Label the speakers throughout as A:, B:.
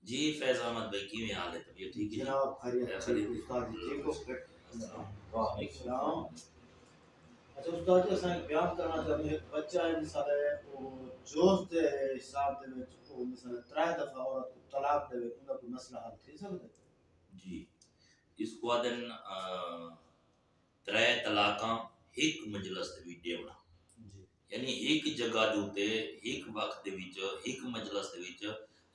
A: جی فیض احمد بھائی کی میں حال ہے؟ طبیعت ٹھیک ہے
B: جناب خیریت
A: خیریت؟
B: استاد جی کو السلام. اچھا استاد جی اساں بیان کرنا چاہتے ہیں بچہ ہے مثال ہے وہ جوش دے حساب دے وچ وہ مثال 3 دفعہ عورت کو طلاق دے ان کا کوئی مسئلہ حل تھی سکدا ہے؟
A: جی اس کو دن ترے طلاقاں ایک مجلس دے وچ دیونا،
B: جی
A: یعنی ایک جگہ جو تے ایک وقت دے وچ ایک مجلس دے وچ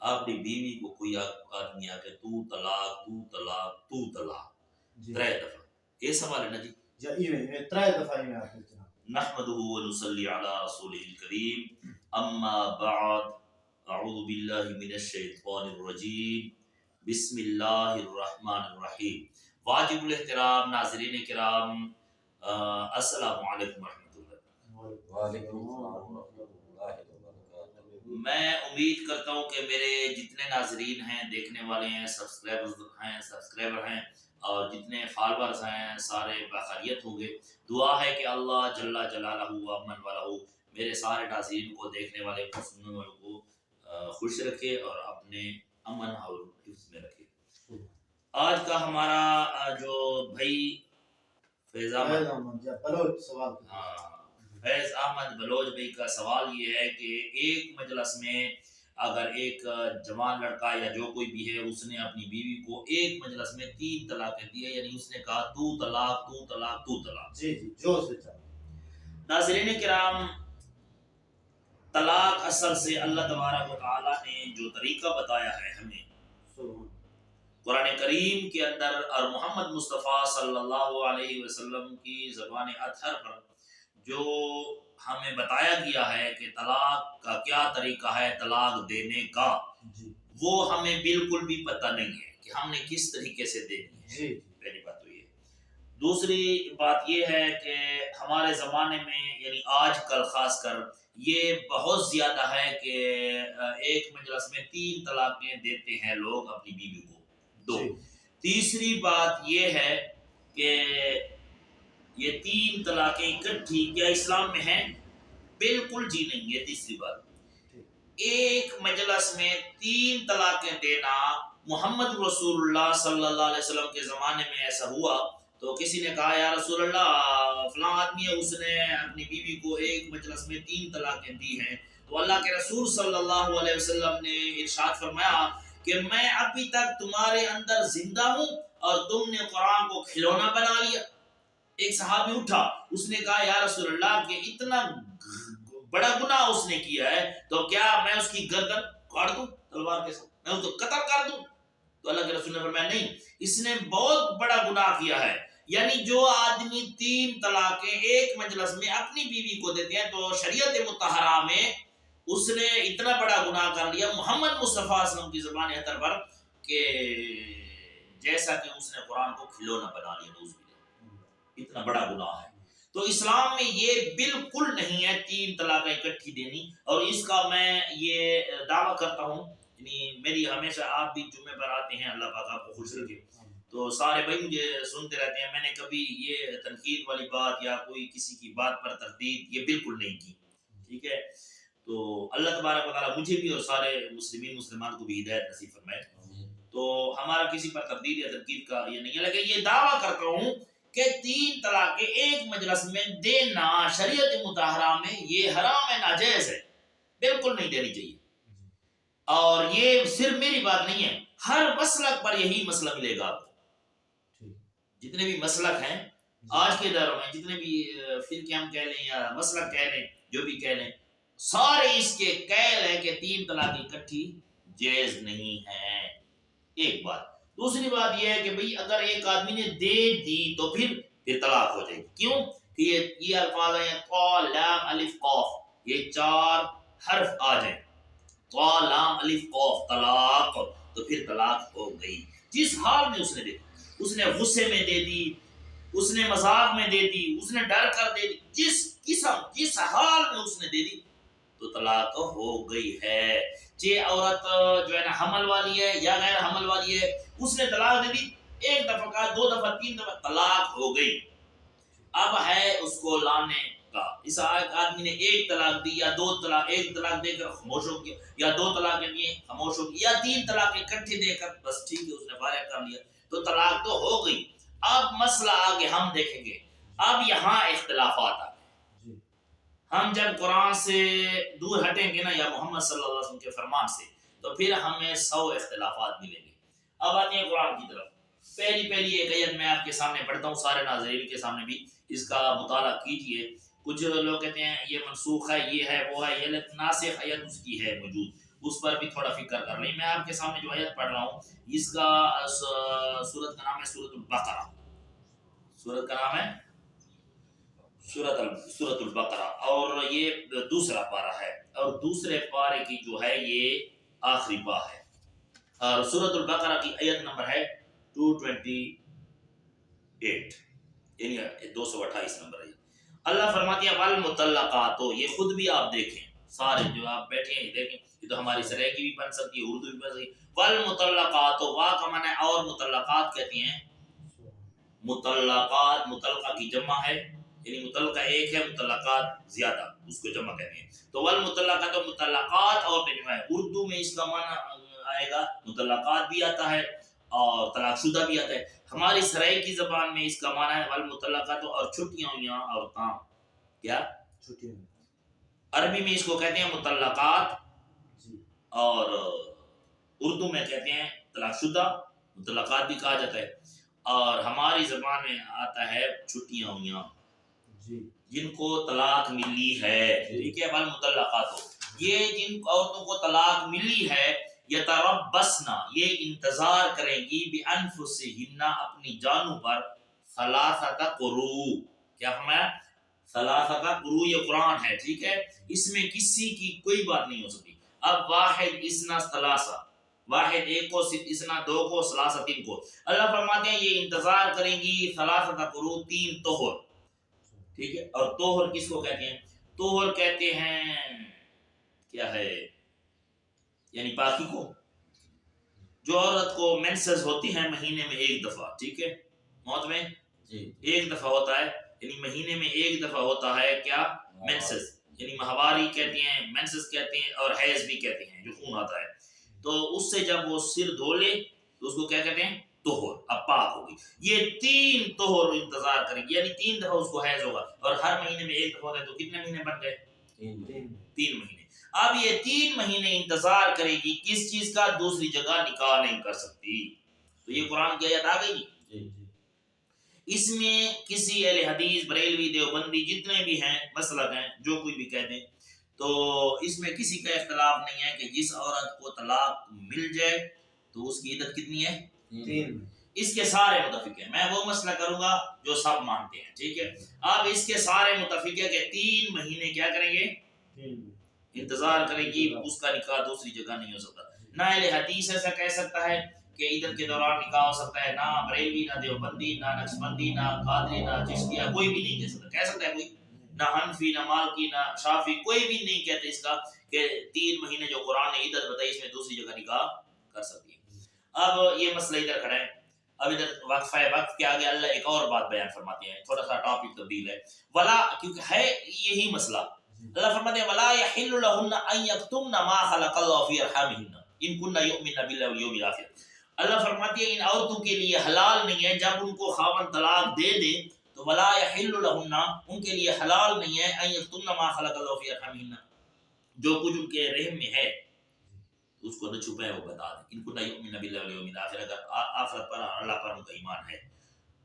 A: اپنی بیوی کو کوئی آدمی آ کے تو طلاق تو طلاق تو طلاق
B: جی
A: ترے دفعہ یہ سوال ہے نا جی.
B: یا ایویں 3 دفعہ میں آپ جناب
A: نحمده ونصلي على رسوله الكريم اما بعد اعوذ باللہ من الشیطان الرجیم بسم اللہ الرحمن الرحیم. واجب الاحترام ناظرین کرام، السلام علیکم ورحمۃ اللہ.
B: وعلیکم السلام ورحمۃ اللہ وبرکاتہ.
A: میں امید کرتا ہوں کہ میرے جتنے ناظرین ہیں، دیکھنے والے ہیں، سبسکرائبر ہیں اور جتنے فالوورز ہیں سارے بخیریت ہوں گے. دعا ہے کہ اللہ جل جلالہ و من والہ میرے سارے ناظرین کو، دیکھنے والے کو، سننے والوں کو خوش رکھے اور اپنے امن اور حفظ میں رکھے. آج کا ہمارا جو بھائی فیض احمد
B: بلوچ سوال
A: فیض احمد بلوچ بھائی کا سوال یہ ہے کہ ایک مجلس میں اگر ایک جوان لڑکا یا جو کوئی بھی ہے اس نے اپنی بیوی کو ایک مجلس میں 3 طلاقیں دی ہے، یعنی اس نے کہا تو طلاق تو طلاق تو طلاق.
B: جی جی جو سے چاہے.
A: ناظرین کرام، طلاق اصل سے اللہ تبارک و تعالی نے جو طریقہ بتایا ہے ہمیں قرآن کریم کے اندر اور محمد مصطفیٰ صلی اللہ علیہ وسلم کی زبان اطہر پر جو ہمیں بتایا گیا ہے کہ طلاق کا کیا طریقہ ہے طلاق دینے کا، وہ ہمیں بالکل بھی پتہ نہیں ہے کہ ہم نے کس طریقے سے دینی ہے. پہلی بات تو یہ. دوسری بات یہ ہے کہ ہمارے زمانے میں یعنی آج کل خاص کر یہ بہت زیادہ ہے کہ ایک مجلس میں 3 طلاقیں دیتے ہیں لوگ اپنی بیوی کو. 2. تیسری بات یہ ہے کہ یہ 3 طلاقیں اکٹھی کیا اسلام میں ہیں؟ بالکل جی نہیں ہے. تیسری بات، ایک مجلس میں 3 طلاقیں دینا محمد رسول اللہ صلی اللہ علیہ وسلم کے زمانے میں ایسا ہوا تو کسی نے کہا یا رسول اللہ فلاں آدمی ہے اس نے اپنی بیوی کو ایک مجلس میں 3 طلاقیں دی ہیں، تو اللہ کے رسول صلی اللہ علیہ وسلم نے ارشاد فرمایا کہ میں ابھی تک تمہارے اندر زندہ ہوں اور تم نے قرآن کو کھلونا بنا لیا. ایک صحابی اٹھا، اس نے کہا یا رسول اللہ کہ اتنا بڑا گناہ اس نے کیا ہے تو کیا میں اس کی گردن کاٹ دوں تلوار کے ساتھ، میں اس کو قتل کر دوں؟ تو اللہ کے رسول نے فرمایا نہیں، اس نے بہت بڑا گناہ کیا ہے. یعنی جو آدمی 3 طلاقیں ایک مجلس میں اپنی بیوی کو دیتے ہیں تو شریعت مطہرہ میں اس نے اتنا بڑا گناہ کر لیا محمد مصطفیٰ صلی اللہ علیہ وسلم کی زبان اطہر پر کہ جیسا کہ اس نے قرآن کو کھلونا بنا لیا. نعوذ باللہ، اتنا بڑا گناہ ہے. تو اسلام میں یہ بالکل نہیں ہے 3 طلاقیں اکٹھی دینی. اور اس کا میں یہ دعویٰ کرتا ہوں، یعنی میری ہمیشہ آپ بھی جمعے پر آتے ہیں، اللہ پاک آپ کو خوش رکھے، تو سارے بھائی مجھے سنتے رہتے ہیں. میں نے کبھی یہ تنقید والی بات یا کوئی کسی کی بات پر تردید یہ بالکل نہیں کی. ٹھیک ہے، تو اللہ تبارک و تعالیٰ مجھے بھی اور سارے مسلمان کو بھی ہدایت نصیب فرمائے. تو ہمارا کسی پر تردید یا تنقید کا یہ نہیں ہے، لیکن یہ دعویٰ کرتا ہوں کہ 3 طلاقیں ایک مجلس میں دینا شریعت مطہرہ میں یہ حرام ہے، ناجائز ہے، بالکل نہیں دینی چاہیے. اور یہ صرف میری بات نہیں ہے، ہر مسلک پر یہی مسئلہ ملے گا آپ کو. جتنے بھی مسلک ہیں آج کے دور میں، جتنے بھی فرقے ہم کہہ لیں یا مسلک کہہ لیں، جو بھی کہہ لیں، سارے اس کے قیل ہے کہ 3 طلاقیں اکٹھی جائز نہیں ہے. ایک بات. دوسری بات یہ ہے کہ بھئی اگر ایک آدمی نے دے دی تو پھر طلاق ہو جائے گی. کیوں کہ یہ الفاظ ہیں طا لام الف قاف، یہ 4 حرف آ جائیں، طا لام الف قاف طلاق، تو پھر طلاق ہو گئی. جس حال میں اس نے دے دی، اس نے غصے میں دے دی، اس نے مذاق میں دے دی، اس نے ڈر کر دے دی، جس حال میں اس نے دے دی تو طلاق ہو گئی ہے. عورت جو ہے نا حمل والی ہے یا غیر حمل والی ہے، اس نے طلاق دے دی، 1 دفعہ کا 2 دفعہ 3 دفعہ طلاق ہو گئی. اب ہے اس کو لانے کا، اس آدمی نے ایک طلاق دی یا دو طلاق، ایک طلاق دے کر خاموش ہو گیا، یا دو طلاق دیے خاموش ہو گیا، یا تین طلاق اکٹھے دے کر بس ٹھیک ہے اس نے فارغ کر لیا، تو طلاق تو ہو گئی۔ اب مسئلہ آگے ہم دیکھیں گے، اب یہاں اختلافات آ گئے۔ ہم جب قرآن سے دور ہٹیں گے نا یا محمد صلی اللہ علیہ وسلم کے فرمان سے، تو پھر ہمیں 100 اختلافات ملیں گے۔ اب آتے ہیں قرآن کی طرف۔ پہلی ایک آیت میں آپ کے سامنے پڑھتا ہوں، سارے ناظرین کے سامنے بھی اس کا مطالعہ کیجئے۔ کچھ لوگ کہتے ہیں یہ منسوخ ہے، یہ ہے، وہ ہے، یہ ناسخ آیت اس کی ہے موجود، اس پر بھی تھوڑا فکر کر لیں۔ میں آپ کے سامنے جو آیت پڑھ رہا ہوں اس کا سورت کا نام ہے سورۃ البقرہ۔ سورت کا نام ہے سورۃ البقرہ، اور یہ دوسرا پارہ ہے، اور دوسرے پارے کی جو ہے یہ آخری پا ہے، اور سورۃ البقرہ کی آیت نمبر ہے 228، یعنی 228 نمبر ہے۔ اللہ فرماتی ہے والمطلقات، یہ خود بھی آپ دیکھیں، سارے جو آپ بیٹھے ہیں دیکھیں، یہ تو ہماری سرائکی بھی بن سکتی ہے، اردو بھی بن سکتی ہے۔ والمطلقات، وا کا معنی ہے اور مطلقات کہتی ہیں، مطلقات مطلقہ کی جمع ہے، یعنی مطلقہ ایک ہے، مطلقات زیادہ، اس کو جمع کہتے ہیں۔ تو والمطلقات، مطلقات عورتیں جو ہے، اردو میں اس کا معنی آئے گا مطلقات بھی آتا ہے اور طلاق شدہ بھی آتا ہے۔ ہماری سرائکی زبان میں اس کا معنی ہے والمطلقات، اور چھٹیاں ہوئی عورتاں، کیا
B: چھٹیاں،
A: عربی میں اس کو کہتے ہیں مطلقات، اور اردو میں کہتے ہیں طلاق شدہ، مطلقات بھی کہا جاتا ہے، اور ہماری زبان میں آتا ہے چھٹیاں ہوئی جن کو طلاق ملی ہے، ٹھیک ہے، والمطلقات، یہ جن عورتوں کو طلاق ملی ہے، یتربصن، یہ انتظار کریں گی، بانفسہن، اپنی جانوں پر، ثلاثۃ قروء، کیا فرمایا؟ ثلاثۃ قروء، یہ قرآن ہے، ٹھیک ہے، اس میں کسی کی کوئی بات نہیں ہو سکتی۔ اب واحد اسنا ثلاثہ، واحد ایک کو، اسنا دو کو، ثلاثہ تین کو۔ اللہ فرماتے ہیں یہ انتظار کریں گی ثلاثۃ قروء، 3 طہر، ٹھیک ہے، اور طہر کس کو کہتے ہیں؟ طہر کہتے ہیں کیا ہے، یعنی پاکی کو۔ جو عورت کو مینسز ہوتی ہیں مہینے میں ایک دفعہ، ٹھیک ہے، موت میں ایک دفعہ ہوتا ہے، یعنی مہینے میں ایک دفعہ ہوتا ہے کیا؟ مینسز، یعنی ماہواری کہتے ہیں، مینسز کہتے ہیں، اور حیض بھی کہتے ہیں، جو خون آتا ہے۔ تو اس سے جب وہ سر دھو لے تو اس کو کیا کہتے ہیں؟ طہر، اب پاک ہوگی۔ یہ 3 طہر انتظار کریں گے، یعنی 3 دفعہ اس کو حیض ہوگا، اور ہر مہینے میں ایک دفعہ ہوتا ہے، تو کتنے مہینے بن گئے؟ 3 مہینے۔ اب یہ 3 مہینے انتظار کرے گی، کس چیز کا؟ دوسری جگہ نکاح نہیں کر سکتی۔ تو یہ قرآن کی آیت آ گئی۔ اس میں کسی اہل حدیث، بریلوی، دیوبندی، جتنے بھی ہیں مسلک ہیں، جو کوئی بھی کہہ دیں، تو اس میں کسی کا اختلاف نہیں ہے کہ جس عورت کو طلاق مل جائے تو اس کی عدت کتنی ہے؟ 3۔ اس کے سارے متفق ہیں، میں وہ مسئلہ کروں گا جو سب مانتے ہیں، ٹھیک ہے۔ اب اس کے سارے متفق ہے کہ 3 مہینے کیا کریں گے؟ انتظار کرے گی، اس کا نکاح دوسری جگہ نہیں ہو سکتا۔ نہ اہل حدیث ایسا کہہ سکتا ہے کہ عدت کے دوران نکاح ہو سکتا ہے، نہ بریلوی، نہ دیوبندی، نہ نقشبندی، نہ قادری، نہ چشتیہ، کوئی بھی نہیں کہہ سکتا۔ کہہ سکتا ہے کوئی؟ نہ حنفی، نہ مالکی، نہ شافی، کوئی بھی نہیں کہتے اس کا کہ 3 مہینے جو قرآن نے عدت بتائی اس میں دوسری جگہ نکاح کر سکتی ہے۔ اب یہ مسئلہ ادھر کھڑا ہے، اب ادھر وقفہ ہے، وقت کے آگے اللہ ایک اور بات بیان فرماتے ہیں، تھوڑا سا ٹاپک تبدیل ہے، ولا، کیونکہ ہے یہی مسئلہ۔ اللہ فرماتے ہیں ولا يحل لهن ان يكتمن ما خلق الله في ارحامهن ان كن يؤمن بالله واليوم الاخر۔ اللہ فرماتے ہیں ان عورتوں کے لیے حلال نہیں ہے جب ان کو خاوند طلاق دے دے، تو ولا يحل لهن، ان کے لیے حلال نہیں ہے ان يكتمن ما خلق الله في ارحامهن، جو کچھ ان کے رحم میں ہے اس کو نہ چھپائے، وہ بتا دیں۔ ان كن يؤمن بالله واليوم الاخر، اگر آخرت پر، اللہ پر ان کا ایمان ہے،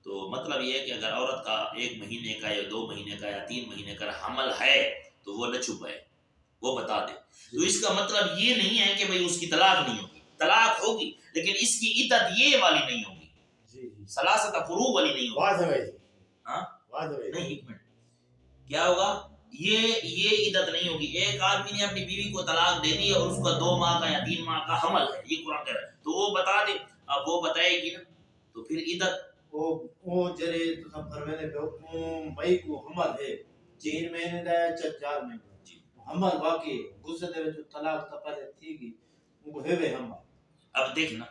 A: تو مطلب یہ ہے کہ اگر عورت کا 1 مہینے کا یا 2 مہینے کا یا 3 مہینے کا حمل ہے تو وہ نہ چھپائے، وہ بتا دے۔ تو اس کا مطلب یہ نہیں ہے کہ بھئی اس کی طلاق نہیں ہوگی، طلاق ہوگی، لیکن اس کی عدت یہ والی نہیں ہوگی، ثلاثۃ قروء والی نہیں ہوگی۔ ہاں نہیں، ایک منٹ، کیا ہوگا؟ یہ عدت نہیں ہوگی۔ ایک آدمی نے اپنی بیوی کو طلاق دے دی اور اس کا 2 ماہ کا یا 3 ماہ کا حمل ہے، یہ قرآن کہہ رہا ہے، تو وہ بتا دے۔ اب وہ بتائے گی نا، تو پھر عدت
B: وہ جڑے تو فرمانے پہ مئی کو حمل ہے 3 مہینے دا ہے 4 مہینے حمل واقعی غصے دے وچ طلاق تو پہلے تھی گی، وہ ہے حمل۔
A: اب دیکھنا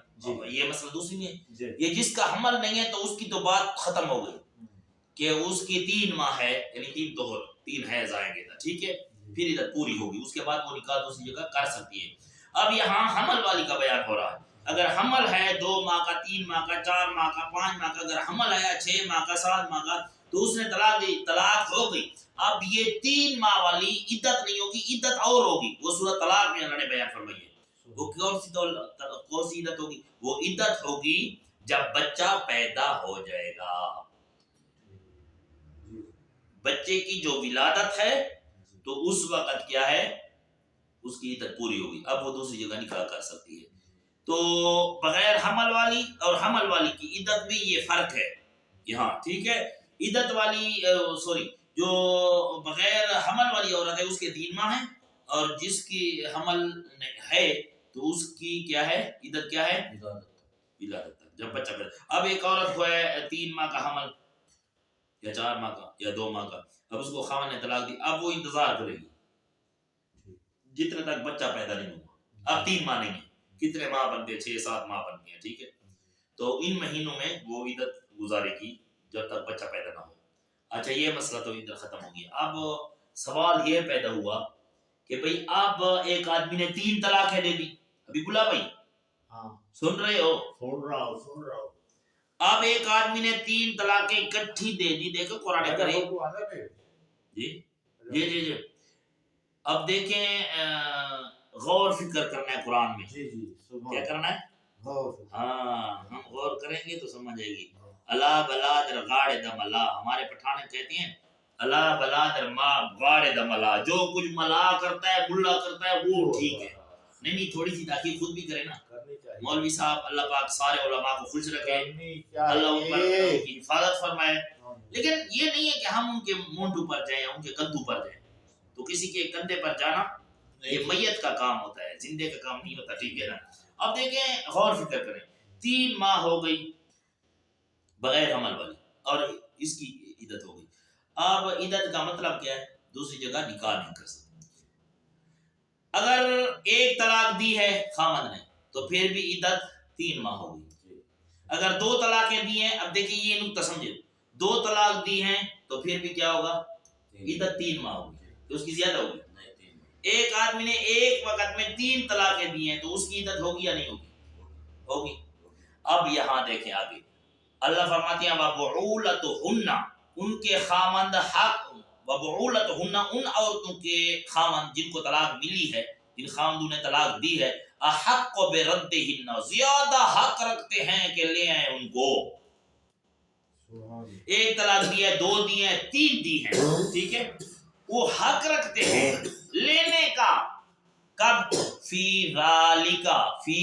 A: یہ مسئلہ دوسری میں ہے، یہ جس کا حمل نہیں ہے تو اس کی تو بات ختم ہو گئی کہ اس کی 3 ماہ ہے، یعنی 3 طہر، 3 حیض آئیں گے، ٹھیک ہے، پھر عدت پوری ہوگی، اس کے بعد وہ نکاح دوسری جگہ کر سکتی ہے۔ اب یہاں حمل والی کا بیان ہو رہا ہے، اگر حمل ہے 2 ماہ کا، 3 ماہ کا، 4 ماہ کا، 5 ماہ کا، اگر حمل ہے 6 ماہ کا، 7 ماہ کا، تو اس نے طلاق دی، طلاق ہو گئی۔ اب یہ 3 ماہ والی عدت نہیں ہوگی، عدت اور ہوگی، وہ سورۃ طلاق میں اللہ نے بیان فرمائی ہے۔ وہ کون سی عدت ہوگی؟ وہ عدت ہوگی جب بچہ پیدا ہو جائے گا، بچے کی جو ولادت ہے تو اس وقت کیا ہے، اس کی عدت پوری ہوگی، اب وہ دوسری جگہ نکاح کر سکتی ہے۔ تو بغیر حمل والی اور حمل والی کی عدت میں یہ فرق ہے یہاں، ٹھیک ہے۔ عدت والی جو بغیر حمل والی عورت ہے اس کے 3 ماہ ہیں، اور جس کی حمل ہے تو اس کی کیا ہے، عدت کیا ہے، ولادت تک، جب بچہ پیدا۔ اب ایک عورت کو ہے 3 ماہ کا حمل یا 4 ماہ کا یا 2 ماہ کا، اب اس کو خاوند نے طلاق دی، اب وہ انتظار کرے گی جتنے تک بچہ پیدا نہیں ہوا۔ اب 3 ماہ نہیں ہے، کتنے ماہ بنتے ہیں، 6-7 ماہ بنتے ہیں، ٹھیک ہے۔ تو ان مہینوں میں وہ عدت گزارے گی جب تک بچہ پیدا نہ ہو۔ اچھا، یہ مسئلہ تو ادھر ختم ہو گیا۔ اب سوال یہ پیدا ہوا کہ بھئی اب ایک آدمی نے 3 طلاقیں دے دی، ابھی بلا بھائی سن رہے ہو؟
B: سن رہا ہوں۔
A: اب ایک آدمی نے 3 طلاقیں اکٹھی دے دی، دیکھو قرآن کریم، جی اب دیکھیں، غور فکر کرنا ہے قرآن میں، کیا کرنا ہے؟ ہاں، ہم غور کریں گے تو سمجھ آئے گی۔ اللہ بلا در غاڑ دم اللہ، ہمارے پٹھانے کہتے ہیں اللہ بلا در ماں غاڑ دم اللہ، جو کچھ ملا کرتا ہے، ملا کرتا ہے وہ ٹھیک ہے۔ نہیں تھوڑی سی تاکید خود بھی کرے نا۔ مولوی صاحب اللہ پاک سارے علماء کو خوش رکھے، اللہ ان پر ان کی حفاظت فرمائے، لیکن یہ نہیں ہے کہ ہم ان کے مونڈو پر جائیں، ان کے کندھوں پر جائیں۔ تو کسی کے کندھے پر جانا یہ میت کا کام ہوتا ہے، زندے کا کام نہیں ہوتا، ٹھیک ہے نا۔ اب دیکھیں، غور فکر کریں، 3 ماہ ہو گئی بغیر حمل والی اور اس کی عدت ہو گئی۔ اب عدت کا مطلب کیا ہے؟ دوسری جگہ نکاح نہیں کر سکتے۔ اگر ایک طلاق دی ہے خامد نے تو پھر بھی عدت 3 ماہ ہو گئی۔ اگر 2 طلاقیں دی ہیں، اب دیکھیں یہ نقطہ سمجھے، 2 طلاق دی ہیں تو پھر بھی کیا ہوگا، عدت 3 ماہ ہوگی، تو اس کی زیادہ ہوگی۔ ایک آدمی نے ایک وقت میں 3 طلاقیں دی ہیں تو اس کی عدت ہوگی یا نہیں ہوگی؟ ہوگی۔ اب یہاں دیکھیں آگے، اللہ فرماتے ہیں وَبُعُولَتُهُنَّ، ان کے خامند حق، وَبُعُولَتُهُنَّ، ان عورتوں کے خامند جن کو طلاق ملی ہے، جن خامندوں نے طلاق دی ہے، احق بردہن، زیادہ حق رکھتے ہیں کہ لے آئیں ان کو۔ ایک طلاق دی ہے، 2 دی ہیں، 3 دی ہیں، ٹھیک ہے، وہ حق رکھتے ہیں لینے کا۔ کب؟ فی ذالکا، فی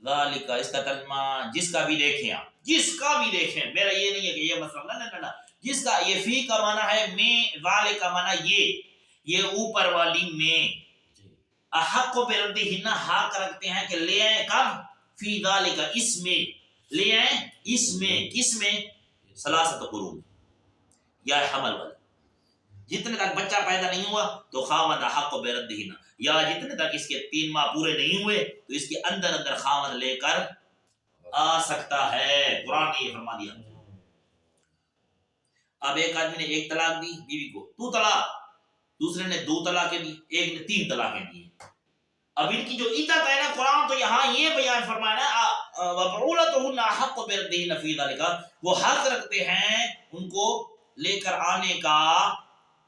A: ذالکا، اس کا ترجمہ جس کا بھی دیکھیں آپ، جس کا بھی دیکھیں، میرا یہ نہیں ہے کہ یہ مسئلہ نہ جس کا، یہ فی کا معنی ہے میں، ذالک کا معنی یہ اوپر والی میں۔ احق بردہن، حق رکھتے ہیں کہ لے آئیں، کب؟ فی ذالکا، اس میں، لے آئیں اس میں، کس میں؟ ثلاثۃ قروء، یا حمل والی، جتنے تک بچہ پیدا نہیں ہوا تو خاوند حق بردہن، یا جتنے تک اس کے 3 ماہ پورے نہیں ہوئے تو اس کے اندر اندر خاوند لے کر آ سکتا ہے، قرآن نے یہ فرما دیا۔ اب ایک آدمی نے 1 طلاق دی بیوی کو، 2 طلاق، دوسرے نے 2 طلاقیں دی، ایک نے 3 طلاقیں دی۔ اب ان کی جو عدت ہے نا، قرآن تو یہاں یہ بیان فرمانا وَبُعُولَتُهُنَّ أَحَقُّ بِرَدِّهِنَّ فِي ذَلِكَ، وہ حق رکھتے ہیں ان کو لے کر آنے کا،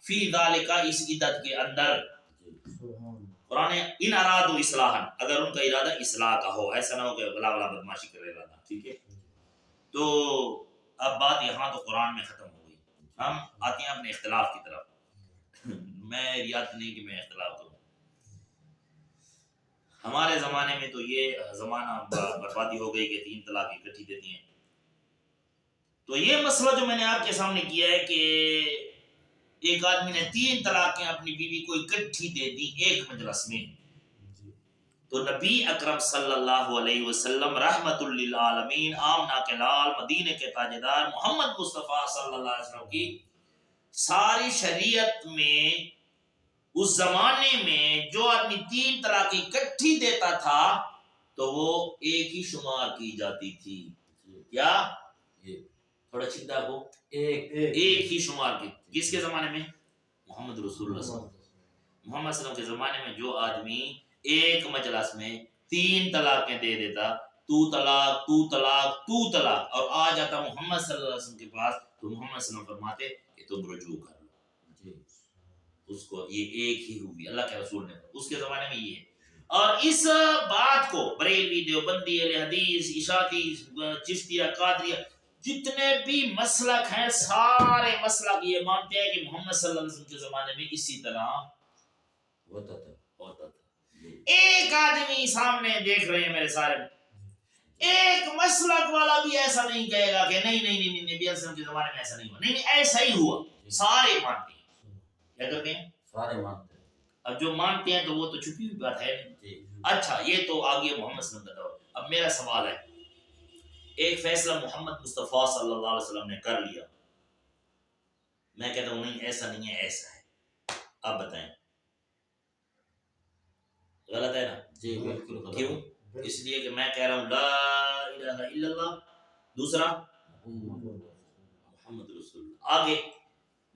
A: فی ذالک، اس عدت کے اندر۔ قرآن ان ارادوا اصلاحا، اگر ان کا ارادہ اصلاح کا ہو، ایسا نہ ہو کہ بلا بلا بدماشی کر ارادہ، ٹھیک ہے۔ تو اب بات یہاں تو قرآن میں ختم ہو گئی، ہم آتے ہیں اپنے اختلاف کی طرف۔ میں ریاض نہیں کہ میں اختلاف کروں، ہمارے زمانے میں تو یہ زمانہ بربادی ہو گئی کہ 3 طلاق اکٹھی دیتی ہیں۔ تو یہ مسئلہ جو میں نے آپ کے سامنے کیا ہے کہ ایک آدمی نے 3 طلاقیں اپنی بیوی کو اکٹھی دے دی ایک مجلس میں، تو نبی اکرم صلی اللہ علیہ وسلم رحمت للعالمین، آمنہ کے لال، مدینے کے تاجدار، محمد مصطفیٰ صلی اللہ علیہ وسلم کی ساری شریعت میں اس زمانے میں جو آدمی 3 طلاقیں اکٹھی دیتا تھا تو وہ ایک ہی شمار کی جاتی تھی۔ کیا؟ تھوڑا چنتا کو
C: ایک
A: ایک ہی شمار کی. کس کے زمانے میں؟ محمد رسول اللہ صلی اللہ علیہ وسلم. محمد صلی اللہ علیہ وسلم کے زمانے میں جو آدمی ایک مجلس میں 3 طلاقیں دے دیتا، تو طلاق تو طلاق تو طلاق، اور آ جاتا محمد صلی اللہ علیہ وسلم کے پاس، تو محمد صلی اللہ علیہ وسلم فرماتے کہ تم رجوع کر لو. اس کو یہ ایک ہی ہوئی اللہ کے رسول نے، اس کے زمانے میں یہ ہے. اور اس بات کو بریلوی، دیوبندی، اہل حدیث، اشاعتی، چشتیہ، قادریہ، جتنے بھی مسلک ہیں سارے مسلک یہ مانتے ہیں کہ محمد صلی اللہ علیہ وسلم کے زمانے میں اسی طرح
C: ہوتا تھا.
A: ایک آدمی سامنے دیکھ رہے ہیں میرے سارے، ایک مسلک والا بھی ایسا نہیں کہے گا کہ نہیں نہیں نہیں نبی علیہ السلام کے زمانے میں ایسا نہیں ہوا، نہیں ایسا ہی ہوا. سارے مانتے ہیں. کیا کرتے ہیں؟
C: سارے مانتے ہیں.
A: اب جو مانتے ہیں تو وہ تو چھپی ہوئی بات ہے. اچھا یہ تو آگے محمد صلی اللہ علیہ وسلم کا دور. اب میرا سوال ہے، ایک فیصلہ محمد مصطفیٰ صلی اللہ علیہ وسلم نے کر لیا، میں کہتا ہوں نہیں ایسا نہیں ہے ایسا ہے، آپ بتائیں غلط ہے نا؟
C: جی بالکل.
A: کیوں؟ اس لیے کہ میں کہہ رہا ہوں لا الہ الا اللہ، دوسرا محمد رسول اللہ، آگے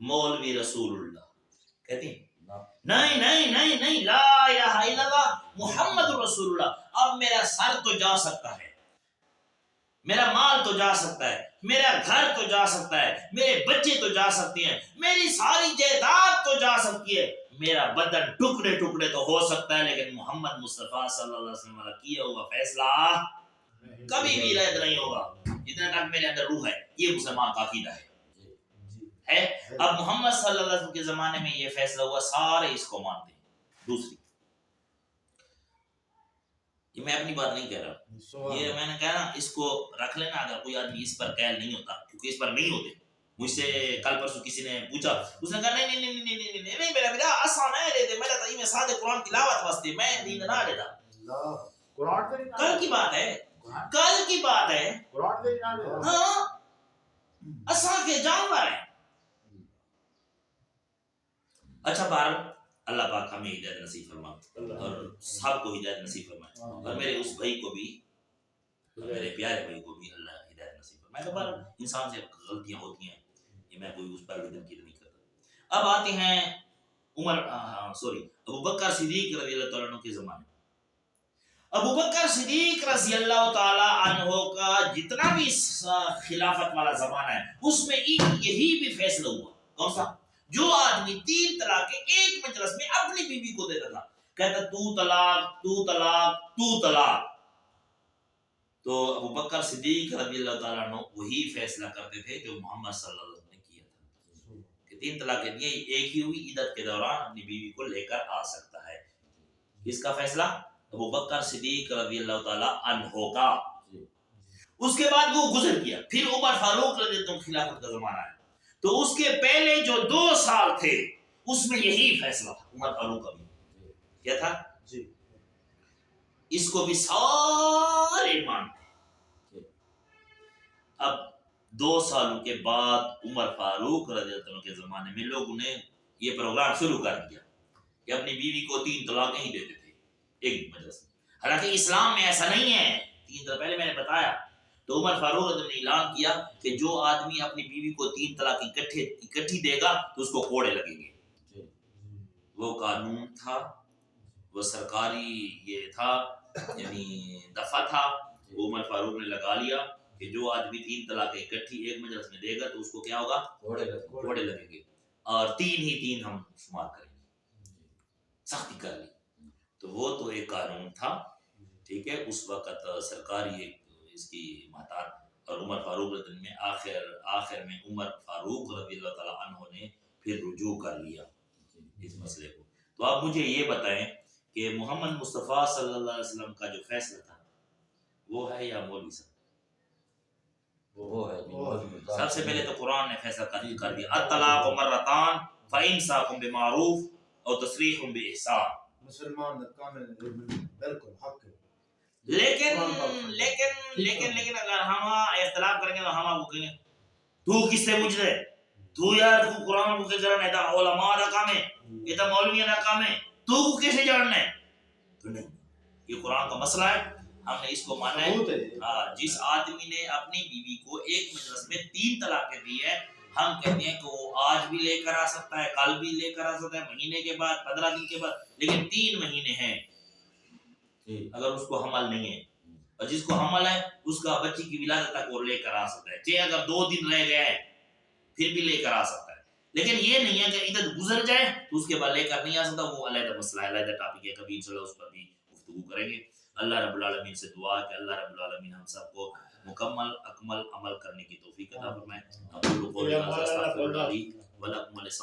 A: مولوی رسول اللہ کہتے ہیں نہیں نہیں نہیں نہیں لا الہ الا اللہ محمد رسول اللہ. اب میرا سر تو جا سکتا ہے، میرا مال تو جا سکتا ہے، میرا گھر تو جا سکتا ہے، میرے بچے تو جا سکتے ہیں، میری ساری جائیداد تو جا سکتی ہے، میرا بدن ٹکڑے ٹکڑے تو ہو سکتا ہے، لیکن محمد مصطفیٰ صلی اللہ علیہ وسلم کا کیا ہوا فیصلہ کبھی بھی رد نہیں ہوگا جتنا تک میرے اندر روح ہے. یہ مسلمان کا عقیدہ ہے. اب محمد صلی اللہ علیہ وسلم کے زمانے میں یہ فیصلہ ہوا، سارے اس کو مانتے ہیں. دوسری، یہ میں اپنی بات نہیں کہہ رہا، یہ میں نے کہا نا اس کو رکھ لینا. اگر کوئی آدمی اس پر قائل نہیں ہوتا، کیونکہ اس پر نہیں ہوتے. مجھ سے کل پرسوں کسی نے پوچھا، اس نے کہا نہیں نہیں نہیں نہیں نہیں نہیں میرا میرا آسان ہے لیتے میرا تو یہ سادہ قرآن تلاوت واسطے میں نیند نہ لیتا. کل کی بات ہے، کل کی بات ہے. ہاں آسان کے جانور ہیں. اچھا بہر اللہ پاک ہمیں ہدایت نصیب فرمائے اور سب کو ہدایت نصیب فرمائے، اور میرے اس بھائی کو بھی، میرے پیارے بھائی کو بھی اللہ ہدایت نصیب فرمائے. تو پر انسان سے غلطیاں ہوتی ہیں، یہ میں کوئی اس پر بھی تنقید نہیں کرتا. اب آتے ہیں ابو بکر صدیق رضی اللہ تعالیٰ عنہ کے زمانے. ابو بکر صدیق رضی اللہ تعالیٰ عنہ کا جتنا بھی خلافت والا زمانہ ہے اس میں یہی بھی فیصلہ ہوا. کون سا؟ جو آدمی 3 طلاقیں ایک مجلس میں اپنی بیوی کو دیتا تھا، کہتا تو طلاق تو طلاق تو طلاق، تو ابو بکر صدیق رضی اللہ تعالیٰ عنہ وہی فیصلہ کرتے تھے جو محمد صلی اللہ علیہ وسلم نے کیا تھا کہ 3 طلاقیں دیے، ایک ہی ہوئی، عدت کے دوران اپنی بیوی کو لے کر آ سکتا ہے. کس کا فیصلہ؟ ابو بکر صدیق رضی اللہ تعالیٰ عنہ کا. اس کے بعد وہ گزر گیا، پھر عمر فاروق رضی اللہ عنہ خلافت کا زمانہ ہے، تو اس کے پہلے جو 2 سال تھے اس میں یہی فیصلہ تھا. عمر فاروق کا بھی کیا تھا جی، اس کو بھی سارے مانتے. اب 2 سالوں کے بعد عمر فاروق رضی اللہ عنہ کے زمانے میں لوگوں نے یہ پروگرام شروع کر دیا کہ اپنی بیوی کو 3 طلاقیں ہی دیتے تھے ایک مجلس میں. حالانکہ اسلام میں ایسا نہیں ہے. 3 طلاق پہلے میں نے بتایا. تو عمر فاروق نے اعلان کیا کہ جو آدمی اپنی بیوی کو 3 طلاق اکٹھی دے گا تو اس کو کوڑے لگیں گے. وہ قانون تھا، وہ سرکاری یہ تھا، یعنی دفعہ تھا. عمر فاروق نے لگا لیا کہ جو آدمی 3 طلاقیں اکٹھی ایک مجلس میں دے گا تو اس کو کیا ہوگا؟ کوڑے لگیں گے، اور 3 ہی 3 ہم شمار کریں گے. سختی کر لی. تو وہ تو ایک قانون تھا، ٹھیک ہے، اس وقت سرکاری ایک اس کی محتاط. اور عمر فاروق رضی اللہ میں آخر میں عمر فاروق رضی اللہ تعالیٰ عنہ نے پھر رجوع کر لیا اس مسئلے کو. تو آپ مجھے یہ بتائیں کہ محمد مصطفیٰ صلی اللہ علیہ وسلم کا جو فیصلہ تھا وہ ہے یا مولوی صاحب؟
C: وہ ہے.
A: سب سے پہلے تو قرآن نے فیصلہ کر دیا، الطلاق مرتان فإمساک بمعروف اور تسریح بإحسان.
B: مسلمان کامل بالکل حق ہے.
A: لیکن اگر ہم اختلاف کریں گے تو ہم آپ کو کہیں گے تو کس سے پوچھ رہے، تو یار تو قرآن کو کرنا ہے، علماء کا کام ہے، یہ تو مولویوں کا کام ہے، تو کیسے جاننا ہے؟ تو نہیں، یہ قرآن کا مسئلہ ہے، ہم نے اس کو مانا ہے
B: ثبوت ہے
A: جس آدمی نے اپنی بیوی کو ایک مجلس میں 3 طلاقیں دی ہے، ہم کہتے ہیں کہ وہ آج بھی لے کر آ سکتا ہے، کل بھی لے کر آ سکتا ہے، مہینے کے بعد، 15 دن کے بعد، لیکن 3 مہینے ہیں اگر اس کو حمل نہیں ہے، اور جس کو حمل ہے اس کا بچی کی ولادت تک وہ لے کر آ سکتا ہے، چاہے اگر 2 دن رہ گیا ہے پھر بھی لے کر آ سکتا ہے، لیکن یہ نہیں ہے کہ عدت گزر جائے تو اس کے بعد لے کر نہیں آ سکتا، وہ علیحدہ مسئلہ ہے، علیحدہ ٹاپک ہے، کبھی انشاءاللہ اس پر بھی گفتگو کریں گے۔ اللہ رب العالمین سے دعا کہ اللہ رب العالمین ہم سب کو مکمل اکمل عمل کرنے کی توفیق عطا فرمائے۔ اقول قولی ھذا استغفر اللہ لی ولکم ولسائر